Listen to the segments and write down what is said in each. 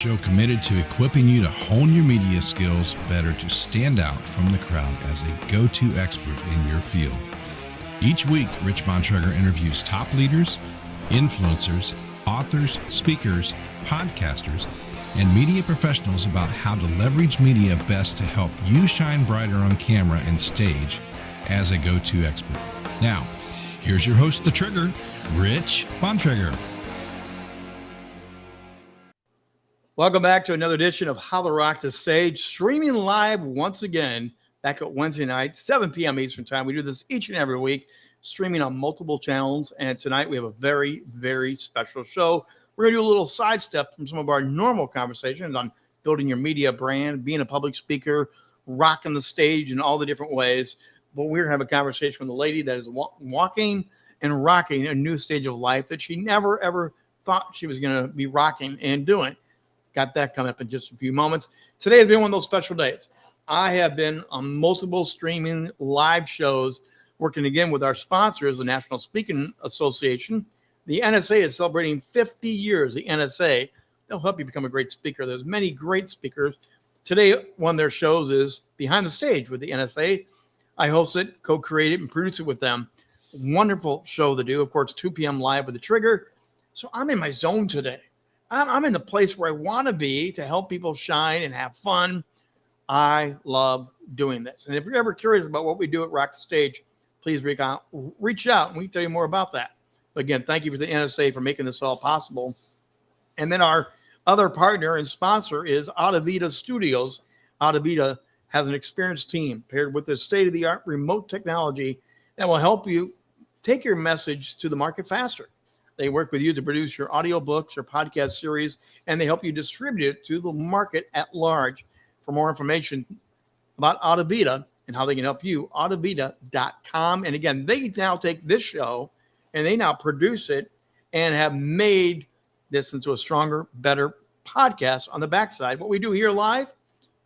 Show committed to equipping you to hone your media skills better to stand out from the crowd as a go-to expert in your field. Each week, Rich Bontrager interviews top leaders, influencers, authors, speakers, podcasters, and media professionals about how to leverage media best to help you shine brighter on camera and stage as a go-to expert. Now, here's your host, The Trigger, Rich Bontrager. Welcome back to another edition of How to Rock the Stage, streaming live once again back at Wednesday night, 7 p.m. Eastern Time. We do this each and every week, streaming on multiple channels. And tonight we have a very, very special show. We're going to do a little sidestep from some of our normal conversations on building your media brand, being a public speaker, rocking the stage in all the different ways. But we're going to have a conversation with a lady that is walking and rocking a new stage of life that she never, ever thought she was going to be rocking and doing. Got that coming up in just a few moments. Today has been one of those special days. I have been on multiple streaming live shows, working again with our sponsors, the National Speaking Association. The NSA is celebrating 50 years. The NSA, they'll help you become a great speaker. There's many great speakers. Today, one of their shows is Behind the Stage with the NSA. I host it, co-create it, and produce it with them. Wonderful show to do. Of course, 2 p.m. live with the Trigger. So I'm in my zone today. I'm in the place where I want to be to help people shine and have fun. I love doing this. And if you're ever curious about what we do at Rock the Stage, please reach out and we can tell you more about that. But again, thank you for the NSA for making this all possible. And then our other partner and sponsor is Optician Studios. Optician has an experienced team paired with the state-of-the-art remote technology that will help you take your message to the market faster. They work with you to produce your audiobooks or podcast series, and they help you distribute it to the market at large. For more information about Optician and how they can help you, optician.com. And again, they now take this show and they now produce it and have made this into a stronger, better podcast on the backside. What we do here live,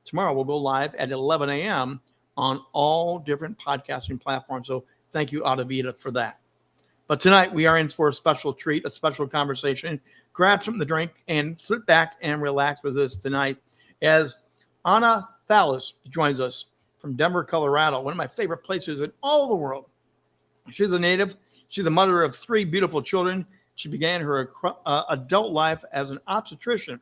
tomorrow we'll go live at 11 a.m. on all different podcasting platforms. So thank you, Optician, for that. But tonight we are in for a special treat, a special conversation. Grab something to drink and sit back and relax with us tonight as Isabella Thallas joins us from Denver, Colorado, one of my favorite places in all the world. She's a native. She's the mother of 3 beautiful children. She began her adult life as an obstetrician.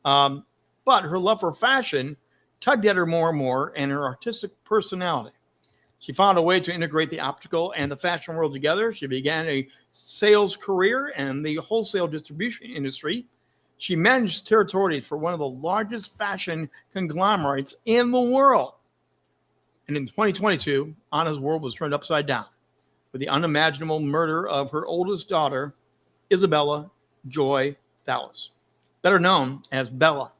But her love for fashion tugged at her more and more, and her artistic personality. She found a way to integrate the optical and the fashion world together. She began a sales career in the wholesale distribution industry. She managed territories for one of the largest fashion conglomerates in the world. And in 2022, Anna's world was turned upside down with the unimaginable murder of her oldest daughter, Isabella Joy Thallas, better known as Bella.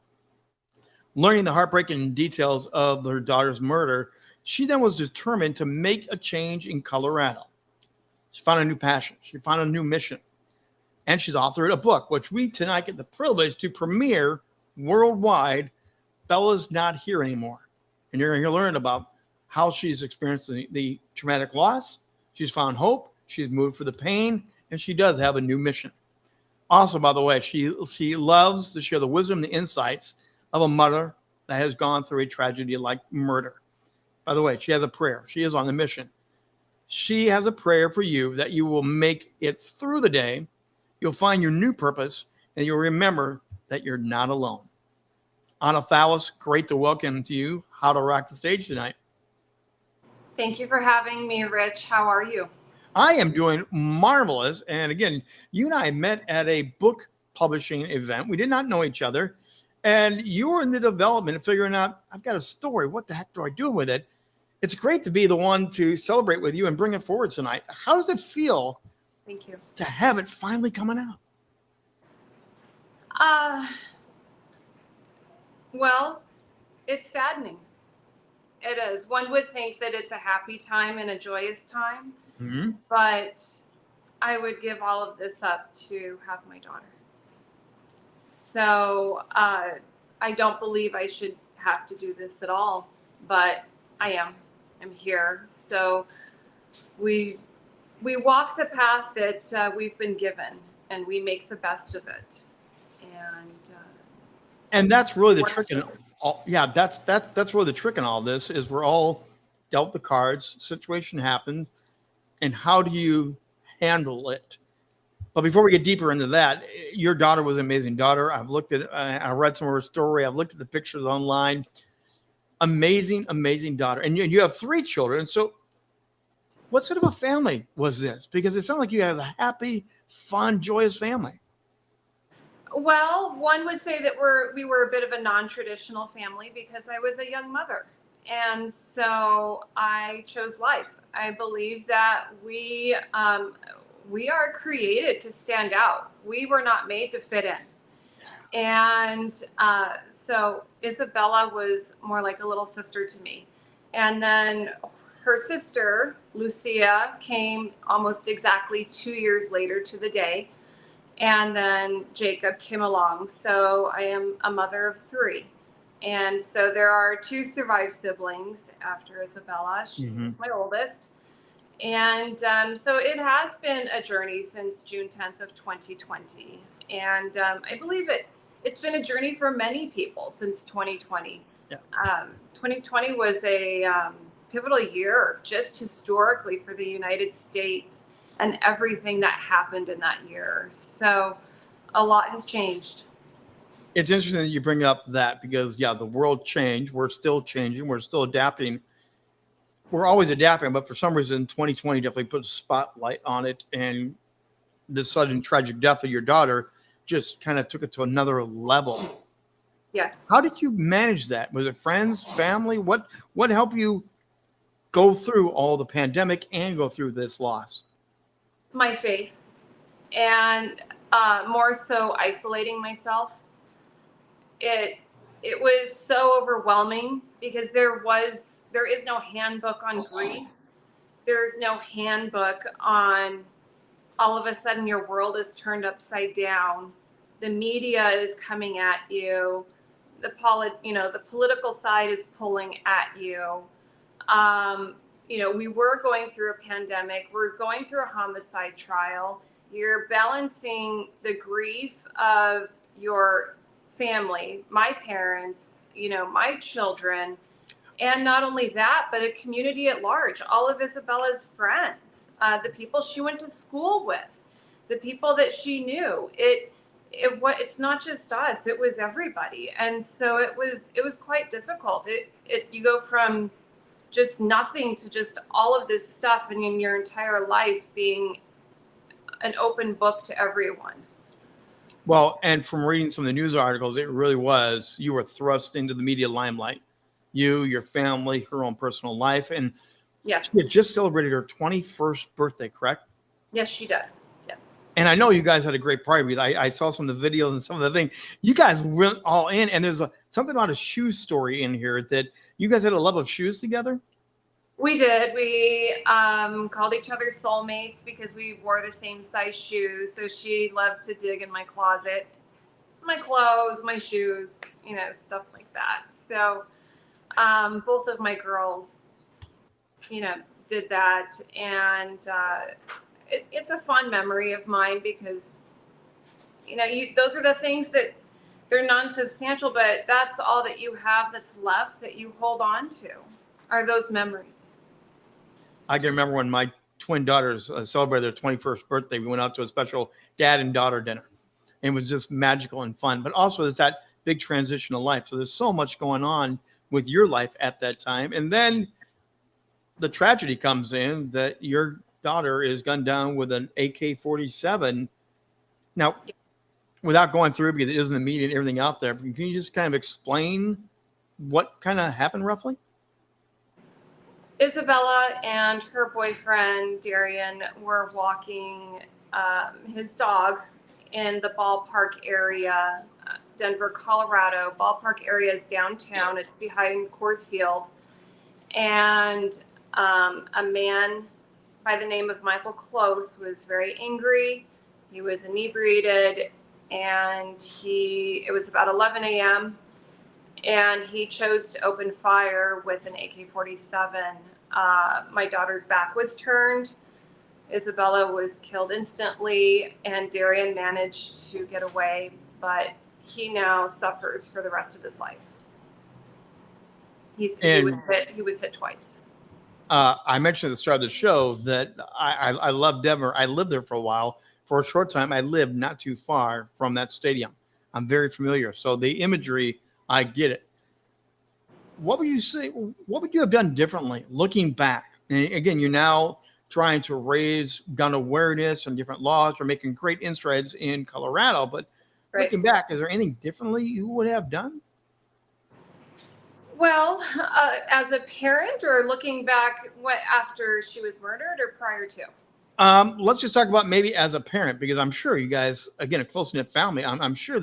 Learning the heartbreaking details of her daughter's murder, she then was determined to make a change in Colorado. She found a new passion. She found a new mission. And she's authored a book, which we tonight get the privilege to premiere worldwide. Bella's Not Here Anymore. And you're going to learn about how she's experienced the traumatic loss. She's found hope. She's moved for the pain. And she does have a new mission. Also, by the way, she loves to share the wisdom and the insights of a mother that has gone through a tragedy like murder. By the way, she has a prayer. She is on the mission. She has a prayer for you that you will make it through the day. You'll find your new purpose, and you'll remember that you're not alone. Isabella Thallas, great to welcome to you. How to Rock the Stage tonight. Thank you for having me, Rich. How are you? I am doing marvelous. And again, you and I met at a book publishing event. We did not know each other. And you were in the development of figuring out, I've got a story. What the heck do I do with it? It's great to be the one to celebrate with you and bring it forward tonight. How does it feel? Thank you. To have it finally coming out? Well, it's saddening. It is. One would think that it's a happy time and a joyous time, but I would give all of this up to have my daughter. So I don't believe I should have to do this at all, but I am. I'm here. So we walk the path that we've been given, and we make the best of it. And And that's really the trick in all. Yeah, that's really the trick in all this is we're all dealt the cards. Situation happens, and how do you handle it? But before we get deeper into that, your daughter was an amazing daughter. I've looked at, I read some of her story. I've looked at the pictures online. Amazing, amazing daughter. And you have 3 children. So what sort of a family was this? Because it sounds like you have a happy, fun, joyous family. Well, one would say that we were a bit of a non-traditional family because I was a young mother. And so I chose life. I believe that we are created to stand out. We were not made to fit in. And so Isabella was more like a little sister to me. And then her sister, Lucia, came almost exactly 2 years later to the day. And then Jacob came along. So I am a mother of 3. And so there are 2 survived siblings after Isabella. She's my oldest. And so it has been a journey since June 10th of 2020. And I believe it's been a journey for many people since 2020. Yeah. 2020 was a pivotal year just historically for the United States and everything that happened in that year. So a lot has changed. It's interesting that you bring up that because, yeah, the world changed. We're still changing. We're still adapting. We're always adapting, but for some reason, 2020 definitely put a spotlight on it. And the sudden tragic death of your daughter just kind of took it to another level. Yes. How did you manage that? Was it friends, family? What helped you go through all the pandemic and go through this loss? My faith, and more so isolating myself. It was so overwhelming because there is no handbook on grief. There's no handbook on all of a sudden your world is turned upside down. The media is coming at you. The political side is pulling at you. We were going through a pandemic. We're going through a homicide trial. You're balancing the grief of your family, my parents, my children, and not only that, but a community at large, all of Isabella's friends, the people she went to school with, the people that she knew. It's not just us, it was everybody. And so it was quite difficult. You go from just nothing to just all of this stuff, and in your entire life being an open book to everyone. Well, and from reading some of the news articles, it really was, you were thrust into the media limelight. You, your family, her own personal life. And yes, she had just celebrated her 21st birthday, correct? Yes, she did. Yes. And I know you guys had a great party. I saw some of the videos and some of the things. You guys went all in. And there's something about a shoe story in here that you guys had a love of shoes together. We did. We called each other soulmates because we wore the same size shoes. So she loved to dig in my closet, my clothes, my shoes, stuff like that. So both of my girls, did that. And it's a fun memory of mine because, those are the things that they're non-substantial, but that's all that you have that's left that you hold on to. Are those memories. I can remember when my twin daughters celebrated their 21st birthday. We went out to a special dad and daughter dinner. And it was just magical and fun. But also it's that big transition of life. So there's so much going on with your life at that time. And then the tragedy comes in that your daughter is gunned down with an AK-47. Now, without going through, because it isn't the media and everything out there, can you just kind of explain what kind of happened roughly? Isabella and her boyfriend, Darian, were walking his dog in the ballpark area, Denver, Colorado. Ballpark area is downtown. It's behind Coors Field. And a man by the name of Michael Close was very angry. He was inebriated, and it was about 11 a.m., and he chose to open fire with an AK-47. My daughter's back was turned. Isabella was killed instantly, and Darian managed to get away, but he now suffers for the rest of his life. He was hit twice. I mentioned at the start of the show that I love Denver. I lived there for a while. For a short time, I lived not too far from that stadium. I'm very familiar. So the imagery, I get it. What would you say? What would you have done differently looking back? And again, you're now trying to raise gun awareness and different laws. You're making great strides in Colorado. But looking back, is there anything differently you would have done? Well, as a parent, or looking back, what after she was murdered or prior to? Let's just talk about maybe as a parent, because I'm sure you guys, again, a close-knit family, I'm sure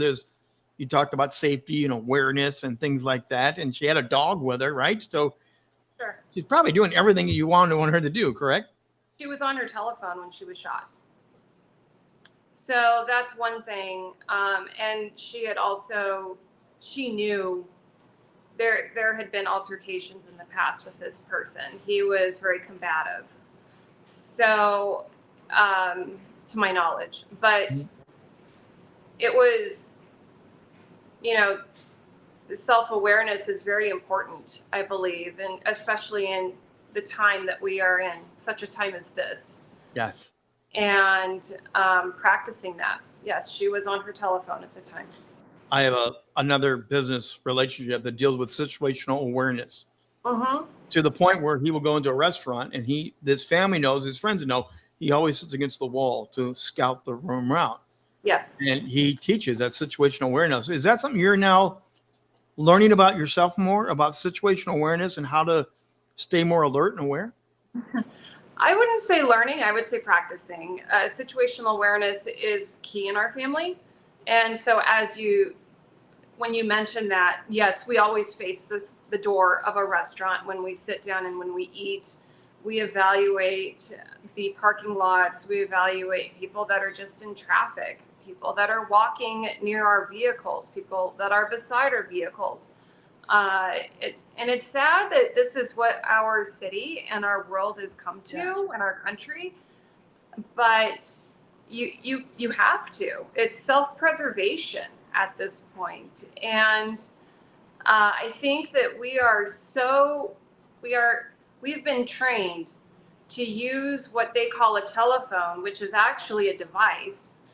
you talked about safety and awareness and things like that. And she had a dog with her, right? So sure, she's probably doing everything you want her to do, correct? She was on her telephone when she was shot. So that's one thing. And she knew there had been altercations in the past with this person. He was very combative. So, to my knowledge, but it was, self-awareness is very important, I believe, and especially in the time that we are in, such a time as this. Yes. And practicing that. Yes, she was on her telephone at the time. I have another business relationship that deals with situational awareness. To the point where he will go into a restaurant and this family knows, his friends know, he always sits against the wall to scout the room around. Yes. And he teaches that situational awareness. Is that something you're now learning about yourself more, about situational awareness and how to stay more alert and aware? I wouldn't say learning, I would say practicing. Situational awareness is key in our family. And so when you mentioned that, yes, we always face the door of a restaurant when we sit down and when we eat. We evaluate the parking lots. We evaluate people that are just in traffic, people that are walking near our vehicles, people that are beside our vehicles. And it's sad that this is what our city and our world has come to, and our country. But you have to. It's self-preservation at this point. And I think that we've been trained to use what they call a telephone, which is actually a device.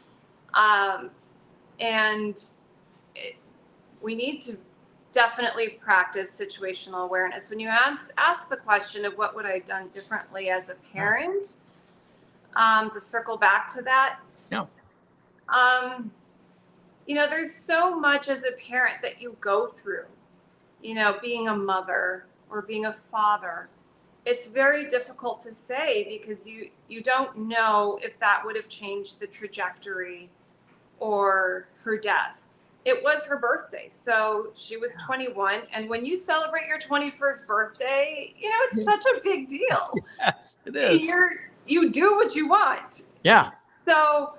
We need to definitely practice situational awareness. When you ask the question of what would I have done differently as a parent, to circle back to that. Yeah. There's so much as a parent that you go through, being a mother or being a father. It's very difficult to say because you don't know if that would have changed the trajectory or her death. It was her birthday. So she was 21. And when you celebrate your 21st birthday, it's such a big deal. Yes, it is. You do what you want. Yeah. So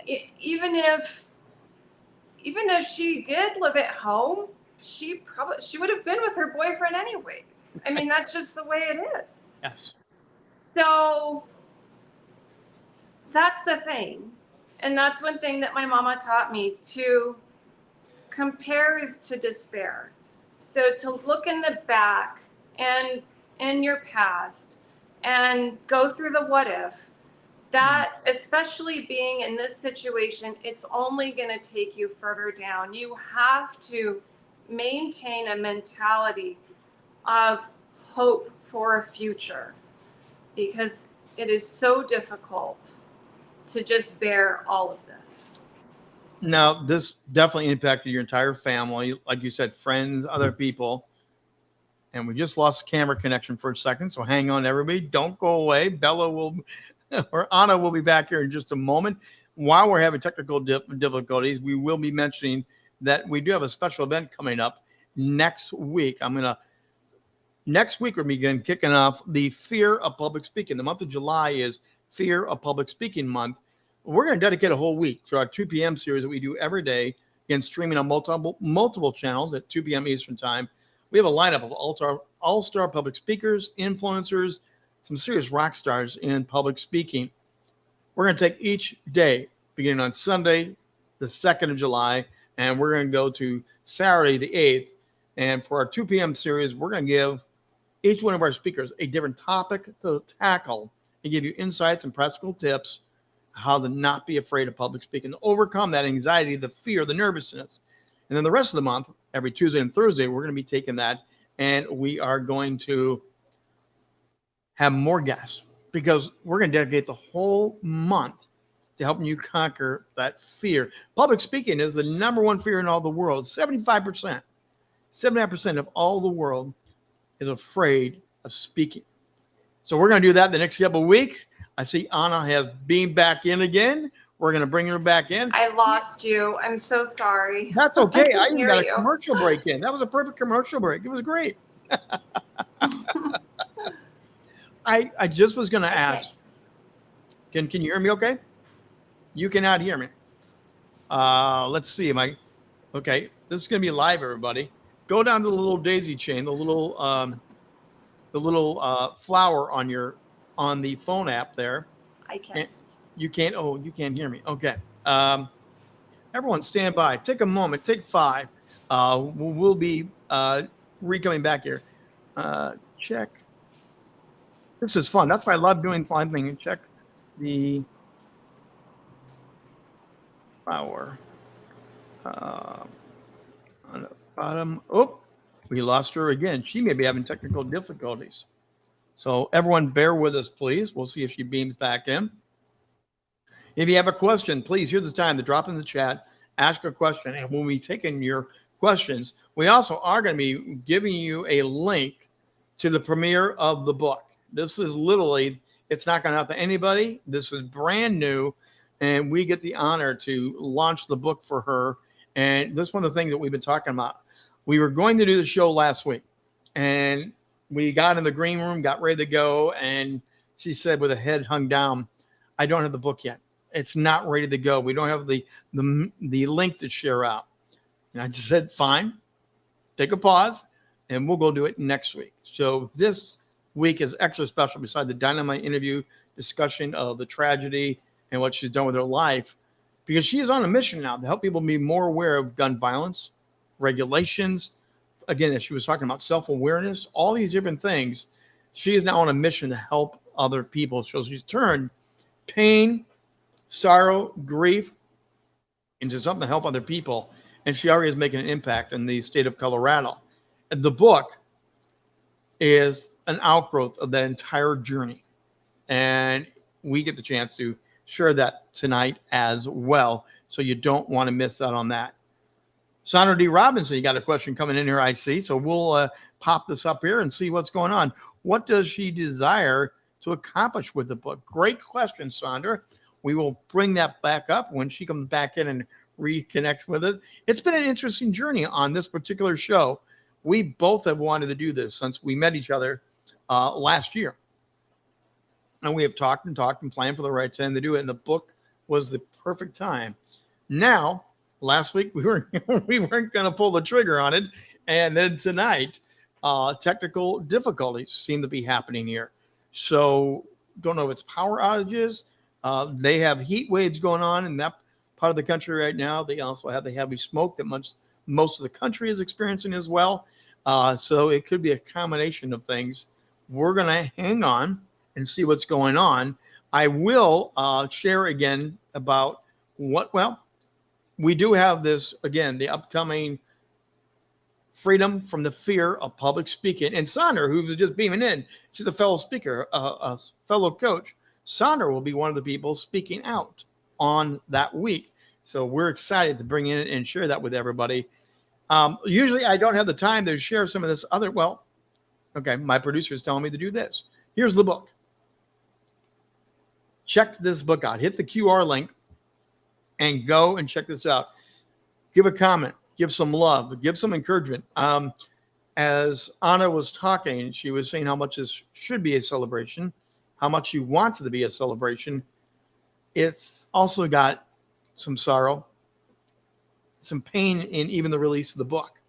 even if she did live at home, she would have been with her boyfriend anyways. I mean, that's just the way it is. Yes. So that's the thing. And that's one thing that my mama taught me, to compare is to despair. So to look in the back and in your past and go through the what if, that, especially being in this situation, it's only going to take you further down. You have to maintain a mentality of hope for a future, because it is so difficult to just bear all of this. Now, this definitely impacted your entire family, like you said, friends, other people. And we just lost camera connection for a second, so hang on, everybody. Don't go away. Bella or Anna will be back here in just a moment. While we're having technical difficulties, we will be mentioning that we do have a special event coming up next week. Next week, we're begin kicking off the Fear of Public Speaking. The month of July is Fear of Public Speaking month. We're going to dedicate a whole week to our 2 p.m. series that we do every day, again, streaming on multiple channels at 2 p.m. Eastern time. We have a lineup of all-star public speakers, influencers, some serious rock stars in public speaking. We're going to take each day, beginning on Sunday, the 2nd of July, And we're going to go to Saturday, the 8th. And for our 2 p.m. series, we're going to give each one of our speakers a different topic to tackle and give you insights and practical tips how to not be afraid of public speaking, to overcome that anxiety, the fear, the nervousness. And then the rest of the month, every Tuesday and Thursday, we're going to be taking that and we are going to have more guests because we're going to dedicate the whole month to helping you conquer that fear. Public speaking is the number one fear in all the world. 75%, 79% of all the world is afraid of speaking. So we're going to do that the next couple of weeks. I see Anna has beamed back in again. We're going to bring her back in. I lost you. I'm so sorry. That's okay. I even hear got a you. commercial break in. That was a perfect commercial break. It was great. I just was going to ask, can you hear me okay? You cannot hear me. Let's see. Okay. This is going to be live, everybody. Go down to the little daisy chain, the little flower on the phone app there. I can't. You can't. Oh, you can't hear me. Okay. Everyone stand by. Take a moment. Take 5. We'll be coming back here. Check. This is fun. That's why I love doing fun things. Check the flower. On the bottom. Oh, we lost her again. She may be having technical difficulties. So everyone bear with us, please. We'll see if she beams back in. If you have a question, please, here's the time to drop in the chat, ask a question. And when we take in your questions, we also are going to be giving you a link to the premiere of the book. This is literally, it's not going out to anybody. This is brand new. And we get the honor to launch the book for her. And this is one of the things that we've been talking about. We were going to do the show last week. And we got in the green room, got ready to go. And she said with a head hung down, I don't have the book yet. It's not ready to go. We don't have the link to share out. And I just said, fine, take a pause, and we'll go do it next week. So this week is extra special beside the dynamite interview discussion of the tragedy and what she's done with her life, because she is on a mission now to help people be more aware of gun violence, regulations. Again, as she was talking about self-awareness, all these different things. She is now on a mission to help other people. So she's turned pain, sorrow, grief into something to help other people. And she already is making an impact in the state of Colorado. And the book is an outgrowth of that entire journey. And we get the chance to share that tonight as well. So you don't want to miss out on that. Sandra D. Robinson, you got a question coming in here, I see. So we'll pop this up here and see what's going on. What does she desire to accomplish with the book? Great question, Sandra. We will bring that back up when she comes back in and reconnects with it. It's been an interesting journey on this particular show. We both have wanted to do this since we met each other last year. And we have talked and planned for the right time to do it. And the book was the perfect time. Now, last week, we weren't going to pull the trigger on it. And then tonight, technical difficulties seem to be happening here. So don't know if it's power outages. They have heat waves going on in that part of the country right now. They also have the heavy smoke that most of the country is experiencing as well. So it could be a combination of things. We're going to hang on and see what's going on. I will share again about we do have this, again, the upcoming Freedom from the Fear of Public Speaking. And Sandra, who was just beaming in, she's a fellow speaker, a fellow coach. Sandra will be one of the people speaking out on that week. So we're excited to bring in and share that with everybody. Usually I don't have the time to share some of this other, my producer is telling me to do this. Here's the book. Check this book out. Hit the QR link and go and check this out. Give a comment, give some love, give some encouragement. As Anna was talking, she was saying how much this should be a celebration, how much she wants it to be a celebration. It's also got some sorrow, some pain in even the release of the book.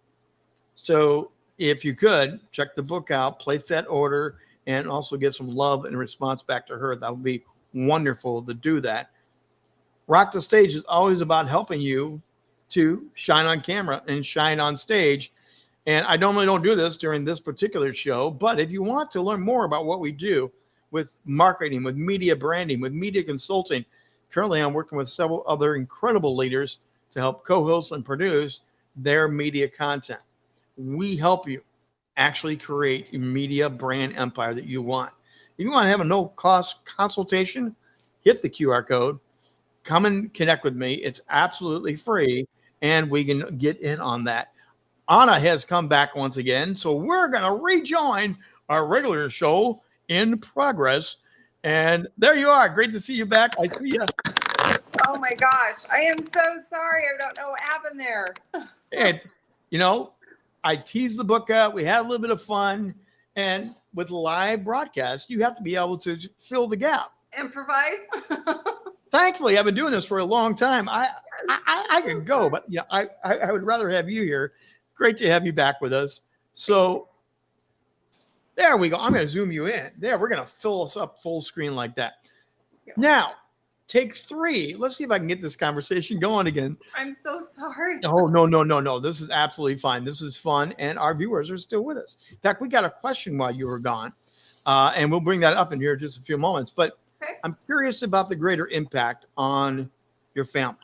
So if you could, check the book out, place that order, and also give some love and response back to her. That would be wonderful to do that. Rock the Stage is always about helping you to shine on camera and shine on stage. And I normally don't do this during this particular show, but if you want to learn more about what we do with marketing, with media branding, with media consulting, currently I'm working with several other incredible leaders to help co-host and produce their media content. We help you actually create a media brand empire that you want. If you want to have a no-cost consultation, hit the QR code, come and connect with me. It's absolutely free, and we can get in on that. Anna has come back once again, so we're going to rejoin our regular show in progress. And there you are. Great to see you back. I see you. Oh my gosh. I am so sorry. I don't know what happened there. And, I teased the book out. We had a little bit of fun. And with live broadcast, you have to be able to fill the gap. Improvise. Thankfully, I've been doing this for a long time. I could go, but I would rather have you here. Great to have you back with us. So there we go. I'm going to zoom you in. There, we're going to fill us up full screen like that. Now, take 3. Let's see if I can get this conversation going again. I'm so sorry. Oh, no. This is absolutely fine. This is fun. And our viewers are still with us. In fact, we got a question while you were gone. And we'll bring that up in here in just a few moments. But I'm curious about the greater impact on your family.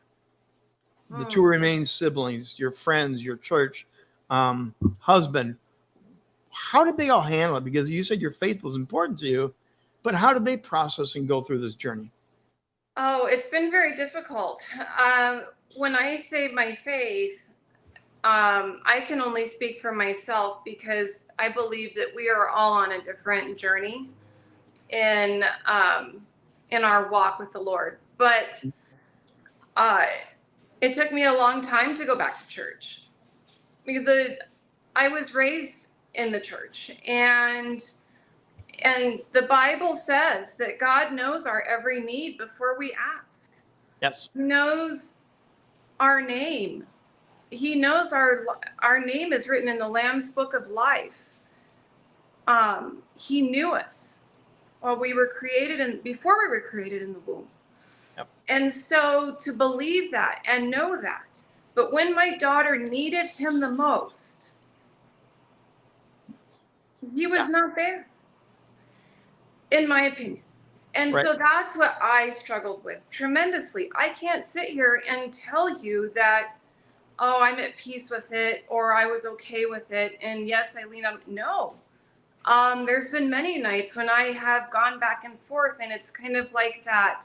The 2 remaining siblings, your friends, your church, husband. How did they all handle it? Because you said your faith was important to you, but how did they process and go through this journey? Oh, it's been very difficult. When I say my faith, I can only speak for myself because I believe that we are all on a different journey in our walk with the Lord. But it took me a long time to go back to church. I was raised in the church, and the Bible says that God knows our every need before we ask. Yes. He knows our name. He knows our name is written in the Lamb's Book of Life. He knew us while we were created before we were created in the womb. Yep. And so to believe that and know that, but when my daughter needed him the most, he was not there, in my opinion. And so that's what I struggled with tremendously. I can't sit here and tell you that, oh, I'm at peace with it, or I was okay with it, and yes, I lean on. No. There's been many nights when I have gone back and forth, and it's kind of like that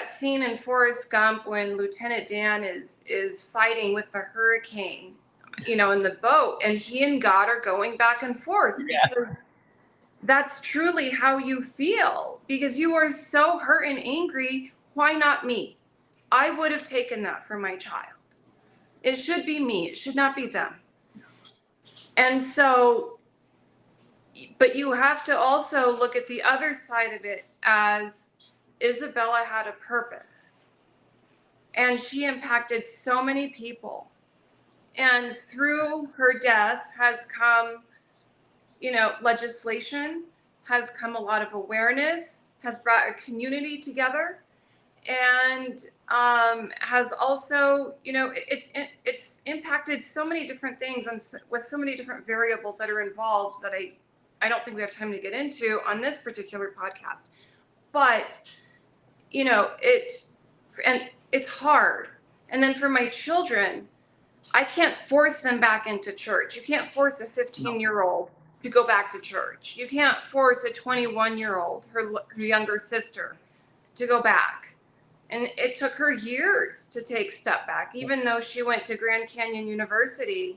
scene in Forrest Gump when Lieutenant Dan is fighting with the hurricane, in the boat, and he and God are going back and forth. Yes. Because that's truly how you feel, because you are so hurt and angry. Why not me? I would have taken that for my child. It should be me. It should not be them. And so, but you have to also look at the other side of it as Isabella had a purpose, and she impacted so many people. And through her death has come, legislation, has come a lot of awareness, has brought a community together, and has also, it's impacted so many different things and with so many different variables that are involved that I don't think we have time to get into on this particular podcast. But, it's hard. And then for my children, I can't force them back into church. You can't force a 15-year-old to go back to church. You can't force a 21-year-old, her younger sister, to go back. And it took her years to take step back, even though she went to Grand Canyon University.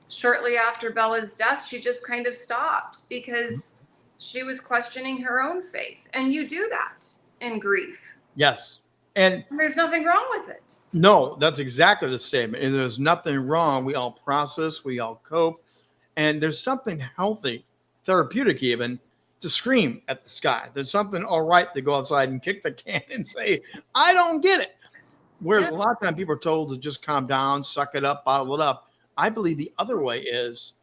Shortly after Bella's death, she just kind of stopped because she was questioning her own faith. And you do that in grief. Yes. And there's nothing wrong with it. No, that's exactly the statement. And there's nothing wrong. We all process, we all cope. And there's something healthy, therapeutic even, to scream at the sky. There's something all right to go outside and kick the can and say, I don't get it. Whereas a lot of times people are told to just calm down, suck it up, bottle it up. I believe the other way is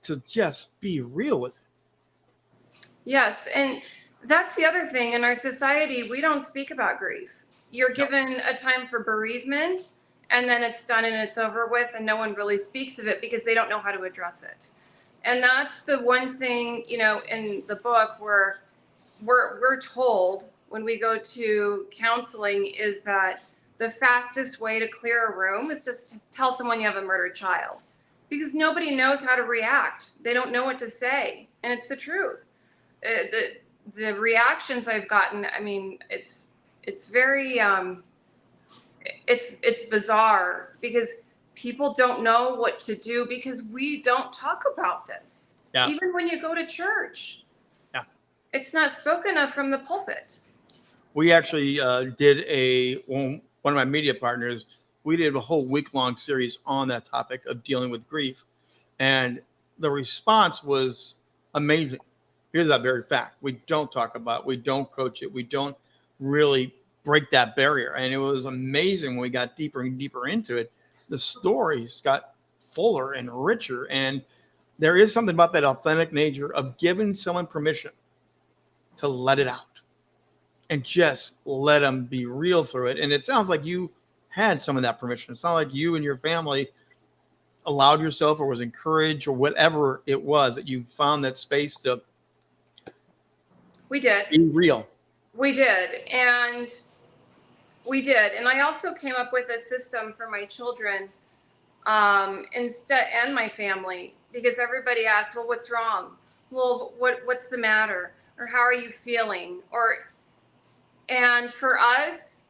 to just be real with it. Yes. And that's the other thing. In our society, we don't speak about grief. you're given a time for bereavement, and then it's done and it's over with, and no one really speaks of it because they don't know how to address it. And that's the one thing, in the book where we're told when we go to counseling is that the fastest way to clear a room is just to tell someone you have a murdered child, because nobody knows how to react. They don't know what to say, and it's the truth. The reactions I've gotten, I mean, it's very it's bizarre because people don't know what to do because we don't talk about this. Yeah. Even when you go to church, Yeah. it's not spoken of from the pulpit. We actually did one of my media partners. We did a whole week-long series on that topic of dealing with grief, and the response was amazing. Here's that very fact: we don't talk about it, we don't coach it, we don't really break that barrier. And it was amazing when we got deeper and deeper into it. The stories got fuller and richer, and there is something about that authentic nature of giving someone permission to let it out and just let them be real through it. And it sounds like you had some of that permission. It's not like you and your family allowed yourself or was encouraged or whatever it was that you found that space to We did. be real. We did. And I also came up with a system for my children instead, and my family, because everybody asked, well, what's wrong? Well, what's the matter? Or how are you feeling? And for us,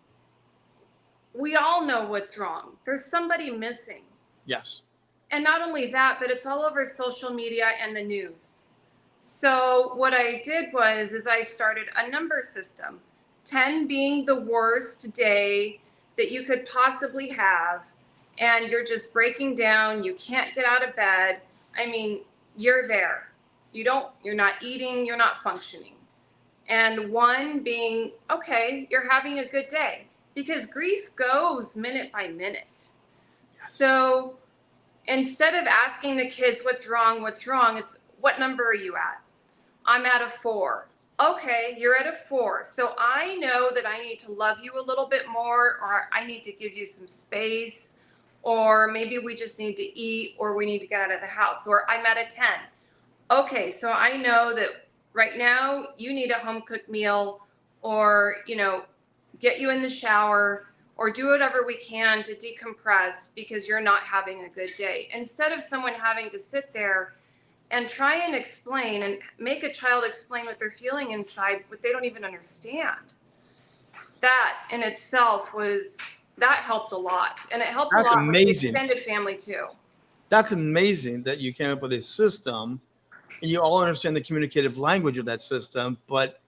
we all know what's wrong. There's somebody missing. Yes. And not only that, but it's all over social media and the news. So what I did is I started a number system, 10 being the worst day that you could possibly have. And you're just breaking down. You can't get out of bed. I mean, you're there. You're not eating, you're not functioning. And 1 being, okay, you're having a good day, because grief goes minute by minute. So instead of asking the kids, what's wrong? It's, what number are you at? I'm at a 4. Okay, you're at a 4. So I know that I need to love you a little bit more, or I need to give you some space, or maybe we just need to eat, or we need to get out of the house, or I'm at a 10. Okay, so I know that right now you need a home cooked meal, or, get you in the shower, or do whatever we can to decompress because you're not having a good day. Instead of someone having to sit there and try and explain and make a child explain what they're feeling inside, what they don't even understand. That in itself that helped a lot. And it helped That's a lot amazing. with the extended family too. That's amazing that you came up with a system and you all understand the communicative language of that system, but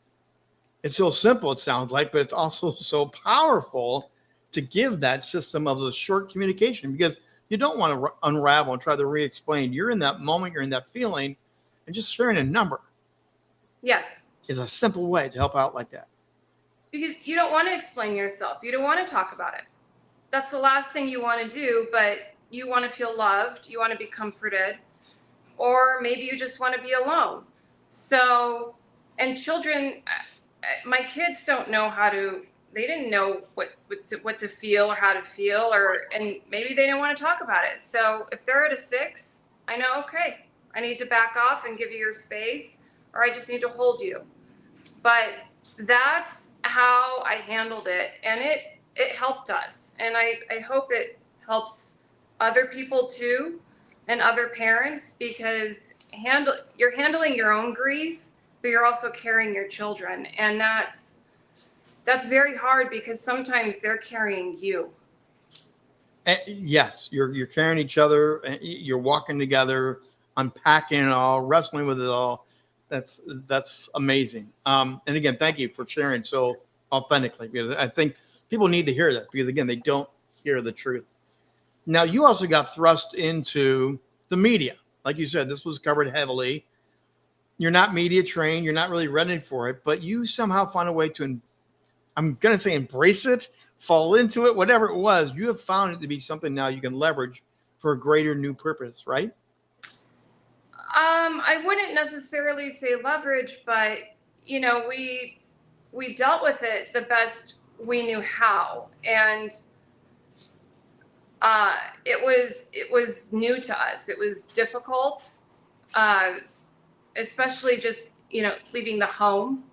it's so simple, it sounds like, but it's also so powerful to give that system of the short communication, because you don't want to unravel and try to re-explain. You're in that moment, you're in that feeling, and just sharing a number. Yes. Is a simple way to help out like that. Because you don't want to explain yourself. You don't want to talk about it. That's the last thing you want to do, but you want to feel loved. You want to be comforted. Or maybe you just want to be alone. So, and children, my kids don't know they didn't know what to feel or how to feel, and maybe they didn't want to talk about it. So if they're at a 6, I know, okay, I need to back off and give you your space, or I just need to hold you. But that's how I handled it, and it helped us. And I hope it helps other people too, and other parents, because you're handling your own grief, but you're also carrying your children. And that's very hard, because sometimes they're carrying you. And yes, you're carrying each other, and you're walking together, unpacking it all, wrestling with it all. That's amazing. And again, thank you for sharing so authentically, because I think people need to hear that, because again, they don't hear the truth. Now, you also got thrust into the media. Like you said, this was covered heavily. You're not media trained. You're not really ready for it, but you somehow found a way to, I'm going to say, embrace it, fall into it, whatever it was. You have found it to be something now you can leverage for a greater new purpose, right? I wouldn't necessarily say leverage, but we dealt with it the best we knew how. And it was new to us. It was difficult, uh, especially just, leaving the home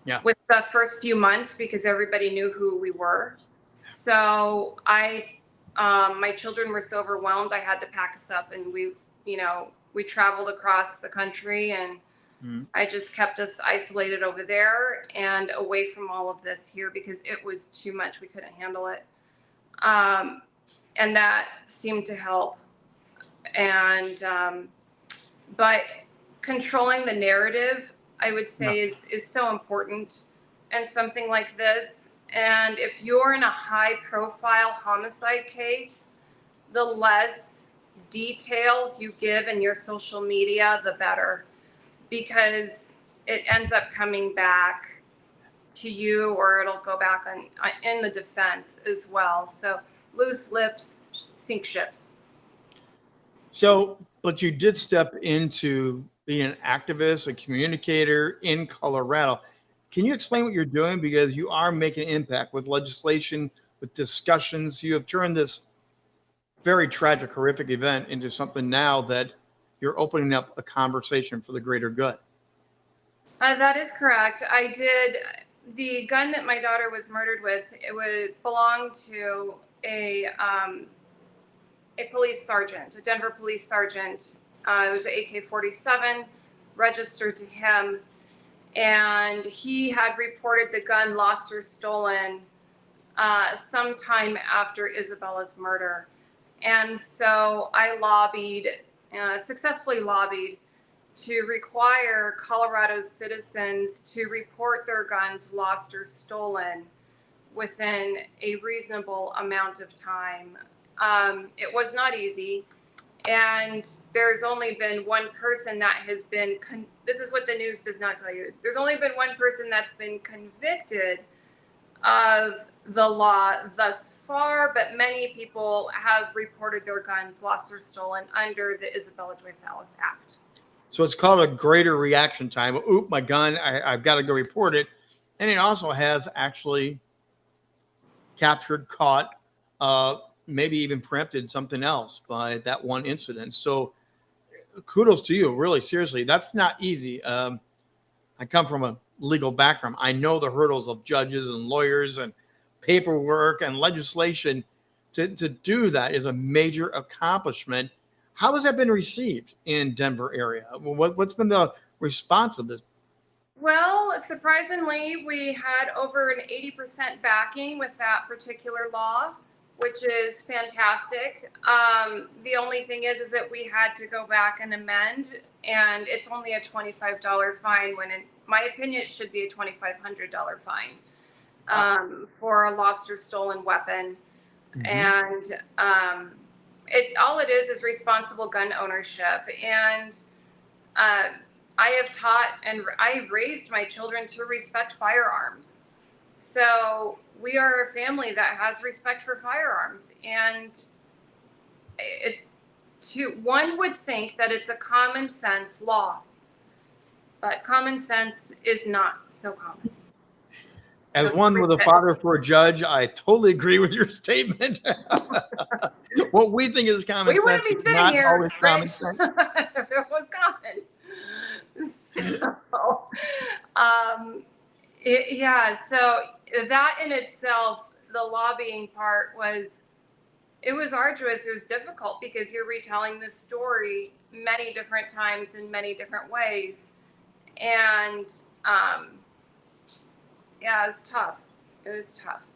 Yeah. with the first few months because everybody knew who we were. So my children were so overwhelmed. I had to pack us up, and we traveled across the country, and I just kept us isolated over there and away from all of this here because it was too much. We couldn't handle it. And that seemed to help. And, but controlling the narrative, I would say, is so important in something like this. And if you're in a high profile homicide case, the less details you give in your social media, the better, because it ends up coming back to you, or it'll go back in the defense as well. So loose lips sink ships. So, but you did step into being an activist, a communicator in Colorado. Can you explain what you're doing? Because you are making an impact with legislation, with discussions. You have turned this very tragic, horrific event into something now that you're opening up a conversation for the greater good. That is correct. I did. The gun that my daughter was murdered with, it would belong to a police sergeant, a Denver police sergeant. It was an AK-47 registered to him, and he had reported the gun lost or stolen sometime after Isabella's murder. And so I successfully lobbied to require Colorado's citizens to report their guns lost or stolen within a reasonable amount of time. It was not easy. And there's only been one person that has been, this is what the news does not tell you. There's only been one person that's been convicted of the law thus far, but many people have reported their guns lost or stolen under the Isabella Joy Thallas Act. So it's called a greater reaction time. Oop, my gun, I've got to go report it. And it also has actually captured, caught, maybe even preempted something else by that one incident. So kudos to you, really, seriously. That's not easy. I come from a legal background. I know the hurdles of judges and lawyers and paperwork and legislation. To do that is a major accomplishment. How has that been received in Denver area? What's been the response of this? Well, surprisingly, we had over an 80% backing with that particular law, which is fantastic. The only thing is that we had to go back and amend, and it's only a $25 fine when, in my opinion, it should be a $2,500 fine for a lost or stolen weapon. And all it is responsible gun ownership. And I have taught and I raised my children to respect firearms. So we are a family that has respect for firearms. And one would think that it's a common sense law, but common sense is not so common. As one with a father for a judge, I totally agree with your statement. What we think is common sense be is not here, always common sense. if it was common. So, so that in itself, the lobbying part was arduous. It was difficult because you're retelling this story many different times in many different ways. And, it was tough.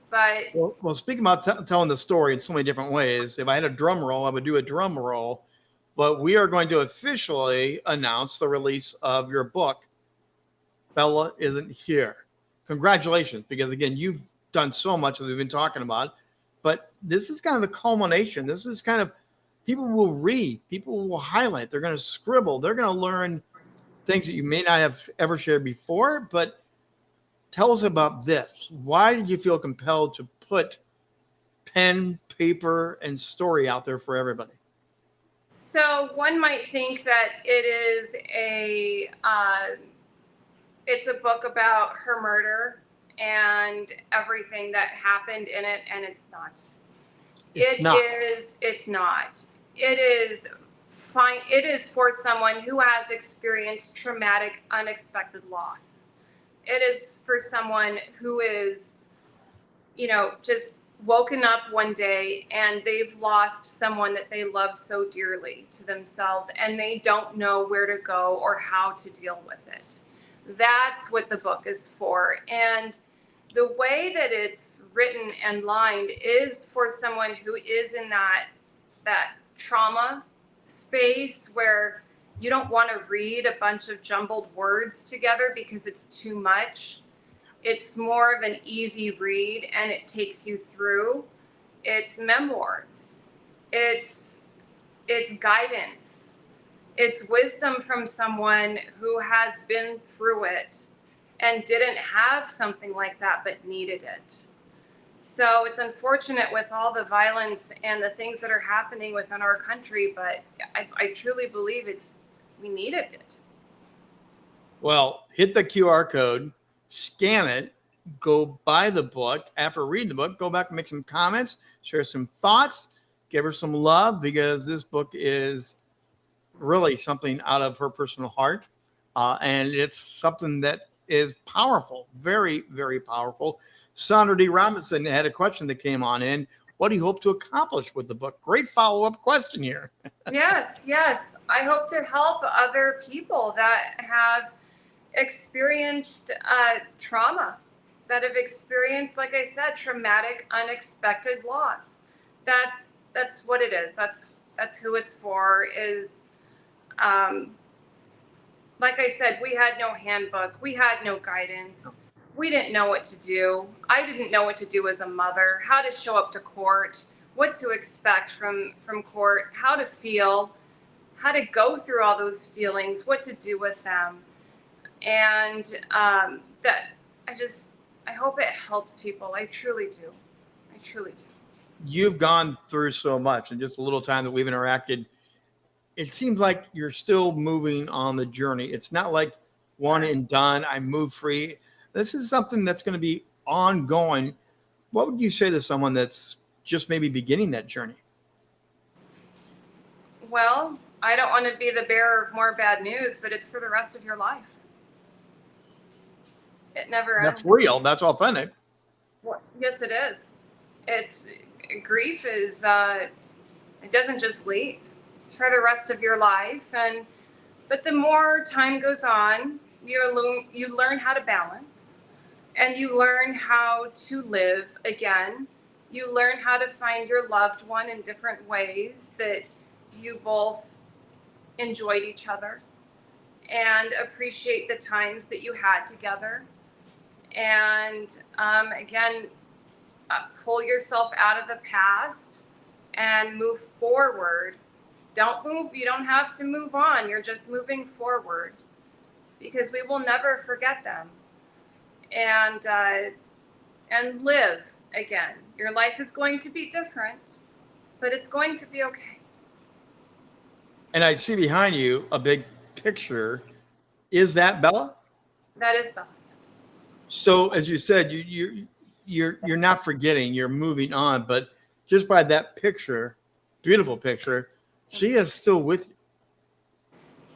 But well, speaking about telling the story in so many different ways, if I had a drum roll, I would do a drum roll. But we are going to officially announce the release of your book, Bella Isn't Here. Congratulations, because again, you've done so much that we've been talking about. But this is kind of the culmination. This is kind of, people will read, people will highlight, they're going to scribble, they're going to learn things that you may not have ever shared before. But tell us about this. Why did you feel compelled to put pen, paper, and story out there for everybody? So one might think that it is it's a book about her murder and everything that happened in it, and it's not. It's not. It's not. It is fine. It is for someone who has experienced traumatic, unexpected loss. It is for someone who is, just woken up one day and they've lost someone that they love so dearly to themselves, and they don't know where to go or how to deal with it. That's what the book is for. And the way that it's written and lined is for someone who is in that trauma space where you don't want to read a bunch of jumbled words together because it's too much. It's more of an easy read, and it takes you through. It's memoirs. It's guidance. It's wisdom from someone who has been through it and didn't have something like that but needed it. So it's unfortunate with all the violence and the things that are happening within our country, but I truly believe we needed it. Well, hit the QR code, scan it, go buy the book. After reading the book, go back and make some comments, share some thoughts, give her some love, because this book is really something out of her personal heart. And it's something that is powerful, very, very powerful. Sandra D. Robinson had a question that came on in. What do you hope to accomplish with the book? Great follow-up question here. Yes. I hope to help other people that have experienced trauma, that have experienced, like I said, traumatic, unexpected loss. That's what it is. That's who it's for. Is like I said, we had no handbook. We had no guidance. We didn't know what to do. I didn't know what to do as a mother, how to show up to court, what to expect from court, how to feel, how to go through all those feelings, what to do with them. And that I hope it helps people. I truly do. You've gone through so much in just a little time that we've interacted. It seems like you're still moving on the journey. It's not like one and done, I move free. This is something that's going to be ongoing. What would you say to someone that's just maybe beginning that journey? Well, I don't want to be the bearer of more bad news, but it's for the rest of your life. It never ends. That's real. That's authentic. Well, yes, it is. It's grief is it doesn't just leave. It's for the rest of your life, but the more time goes on, you learn how to balance, and you learn how to live again. You learn how to find your loved one in different ways that you both enjoyed each other and appreciate the times that you had together. And again, pull yourself out of the past and move forward. You don't have to move on. You're just moving forward, because we will never forget them. And live again. Your life is going to be different, but it's going to be okay. And I see behind you a big picture. Is that Bella? That is Bella. Yes. So as you said, you're not forgetting, you're moving on, but just by that picture, beautiful picture, she is still with you.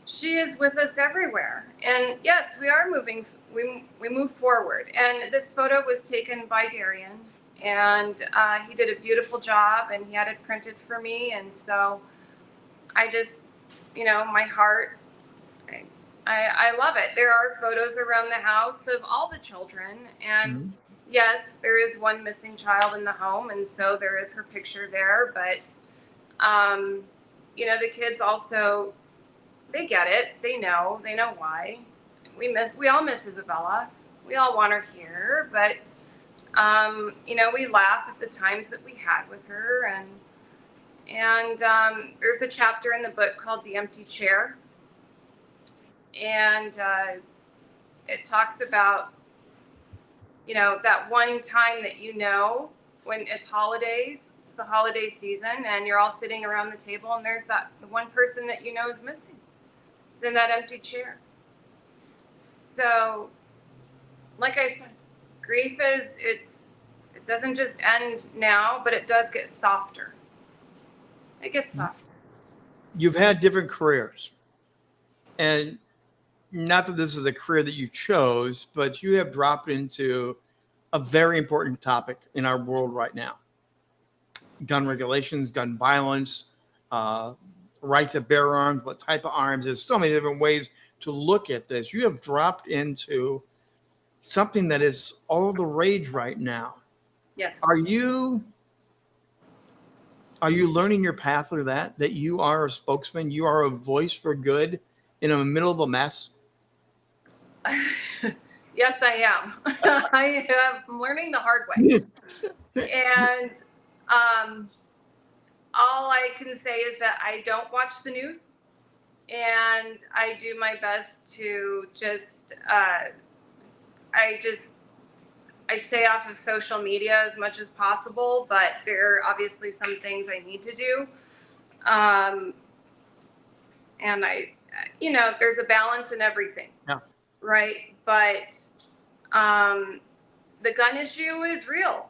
She is with us everywhere. And yes, we are moving. We move forward. And this photo was taken by Darian, and he did a beautiful job, and he had it printed for me. And so I just, my heart, I love it. There are photos around the house of all the children. And yes, there is one missing child in the home. And so there is her picture there. But, the kids also, they get it. They know why. We all miss Isabella. We all want her here. But, we laugh at the times that we had with her. And there's a chapter in the book called The Empty Chair. And it talks about, that one time that when it's holidays, it's the holiday season, and you're all sitting around the table, and there's the one person that is missing. It's in that empty chair. So, like I said, grief it doesn't just end now, but it does get softer. It gets softer. You've had different careers, and not that this is a career that you chose, but you have dropped into a very important topic in our world right now: gun regulations, gun violence, right to bear arms, what type of arms. There's so many different ways to look at this. You have dropped into something that is all the rage right now. Yes. Are you learning your path through that you are a spokesman, you are a voice for good in the middle of a mess? Yes, I am. I'm learning the hard way. And all I can say is that I don't watch the news, and I do my best to just I stay off of social media as much as possible, but there are obviously some things I need to do. And there's a balance in everything. Yeah. Right. But the gun issue is real.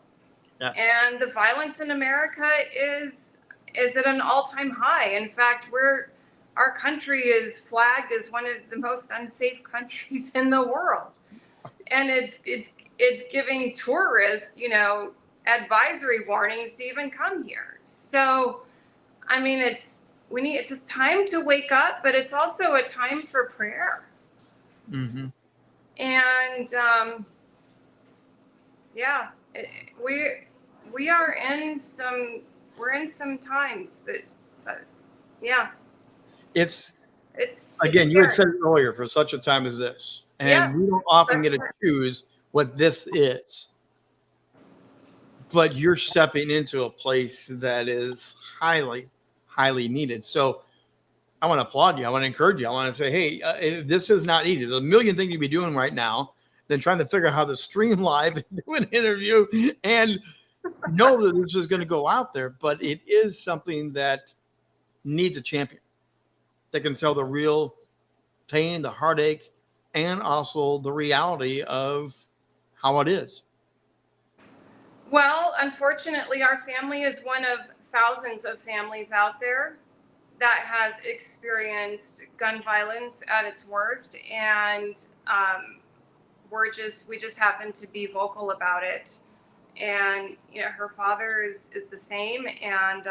Yes. And the violence in America is at an all-time high. In fact, our country is flagged as one of the most unsafe countries in the world. And it's giving tourists, advisory warnings to even come here. So, I mean, it's a time to wake up, but it's also a time for prayer. Mm-hmm. And we are in some times that, yeah. It's scary. again, you had said it earlier, for such a time as this. And we don't often get to choose what this is. But you're stepping into a place that is highly, highly needed. So I want to applaud you. I want to encourage you. I want to say, hey, this is not easy. There's a million things you'd be doing right now than trying to figure out how to stream live and do an interview and know that this is going to go out there. But it is something that needs a champion that can tell the real pain, the heartache, and also the reality of how it is. Well, unfortunately, our family is one of thousands of families out there that has experienced gun violence at its worst, and we just happen to be vocal about it. And her father is the same, and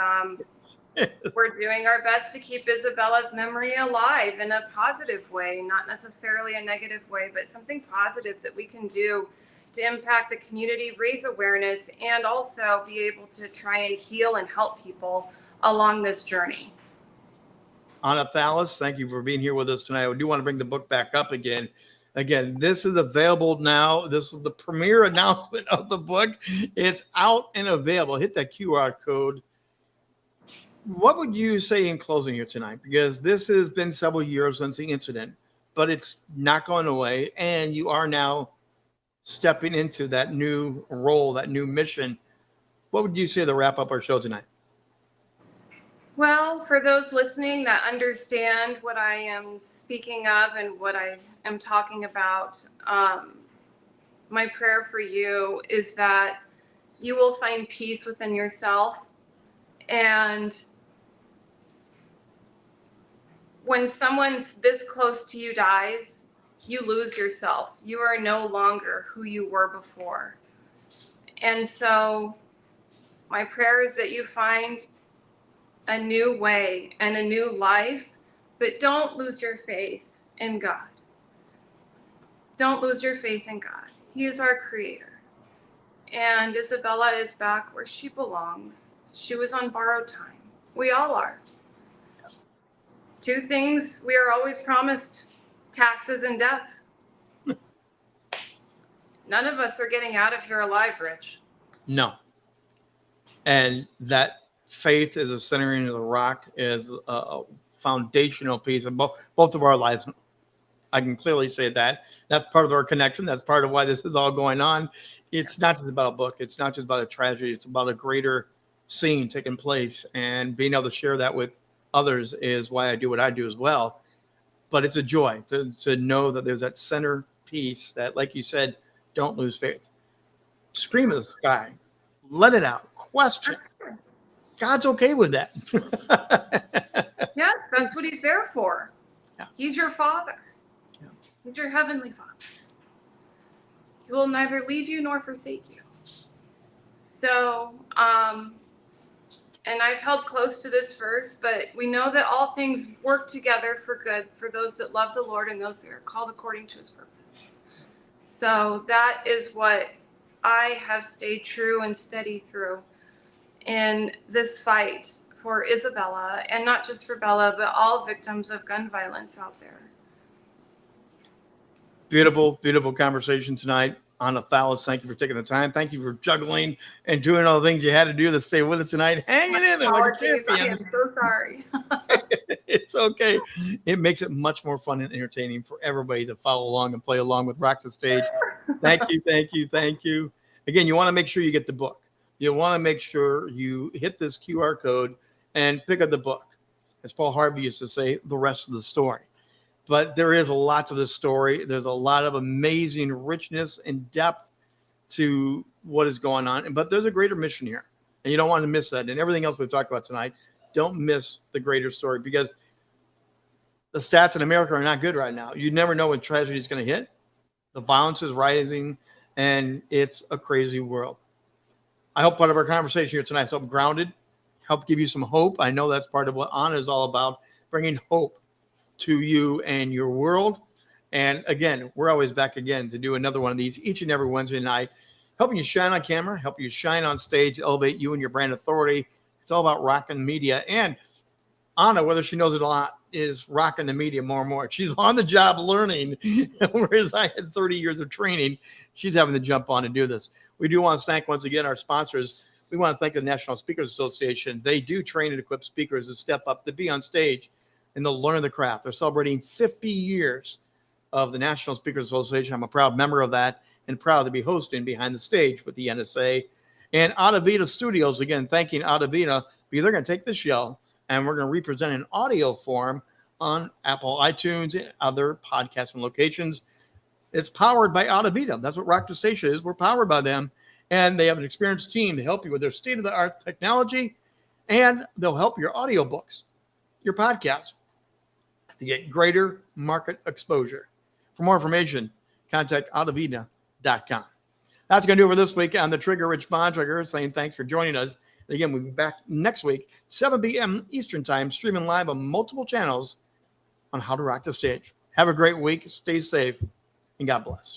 we're doing our best to keep Isabella's memory alive in a positive way, not necessarily a negative way, but something positive that we can do to impact the community, raise awareness, and also be able to try and heal and help people along this journey. Anna Thallas, thank you for being here with us tonight. I do want to bring the book back up again. Again, this is available now. This is the premiere announcement of the book. It's out and available. Hit that QR code. What would you say in closing here tonight? Because this has been several years since the incident, but it's not going away. And you are now stepping into that new role, that new mission. What would you say to wrap up our show tonight? Well, for those listening that understand what I am speaking of and what I am talking about, my prayer for you is that you will find peace within yourself. And when someone's this close to you dies, you lose yourself. You are no longer who you were before. And so my prayer is that you find a new way and a new life, but don't lose your faith in God. Don't lose your faith in God. He is our creator. And Isabella is back where she belongs. She was on borrowed time. We all are. Two things we are always promised: taxes and death. None of us are getting out of here alive, Rich. No. And that faith is a centering of the rock, is a foundational piece of both of our lives. I can clearly say that. That's part of our connection. That's part of why this is all going on. It's not just about a book. It's not just about a tragedy. It's about a greater scene taking place, and being able to share that with others is why I do what I do as well. But it's a joy to know that there's that center piece that, like you said, don't lose faith. Scream at the sky. Let it out. Question. God's okay with that. Yeah, that's what he's there for. Yeah. He's your father. Yeah. He's your heavenly father. He will neither leave you nor forsake you. So, and I've held close to this verse, but we know that all things work together for good for those that love the Lord and those that are called according to his purpose. So that is what I have stayed true and steady through in this fight for Isabella, and not just for Bella, but all victims of gun violence out there. Beautiful, beautiful conversation tonight. Anna Thallas, thank you for taking the time. Thank you for juggling and doing all the things you had to do to stay with us tonight. Hanging in there like a champion. I'm so sorry. It's okay. It makes it much more fun and entertaining for everybody to follow along and play along with Rock the Stage. Thank you, thank you, thank you. Again, you want to make sure you get the book. You want to make sure you hit this QR code and pick up the book. As Paul Harvey used to say, the rest of the story. But there is a lot to this story. There's a lot of amazing richness and depth to what is going on. But there's a greater mission here, and you don't want to miss that. And everything else we've talked about tonight, don't miss the greater story, because the stats in America are not good right now. You never know when tragedy is going to hit. The violence is rising, and it's a crazy world. I hope part of our conversation here tonight helped grounded, help give you some hope. I know that's part of what Anna is all about, bringing hope to you and your world. And again, we're always back again to do another one of these each and every Wednesday night, helping you shine on camera, helping you shine on stage, elevate you and your brand authority. It's all about rocking media. And Anna, whether she knows it or not, is rocking the media more and more. She's on the job learning, whereas I had 30 years of training. She's having to jump on and do this. We do want to thank once again our sponsors. We want to thank the National Speakers Association. They do train and equip speakers to step up, to be on stage, and they'll learn the craft. They're celebrating 50 years of the National Speakers Association. I'm a proud member of that and proud to be hosting Behind the Stage with the NSA. And Adavita Studios, again, thanking Adavita, because they're going to take the show and we're going to represent in audio form on Apple iTunes and other podcasting locations. It's powered by Adavita. That's what Rock the Station is. We're powered by them. And they have an experienced team to help you with their state-of-the-art technology, and they'll help your audiobooks, your podcast, to get greater market exposure. For more information, contact Adavita.com. That's going to do it for this week on The Trigger. Rich Bontrager saying thanks for joining us. And again, we'll be back next week, 7 p.m. Eastern Time, streaming live on multiple channels on How to Rock the Stage. Have a great week. Stay safe, and God bless.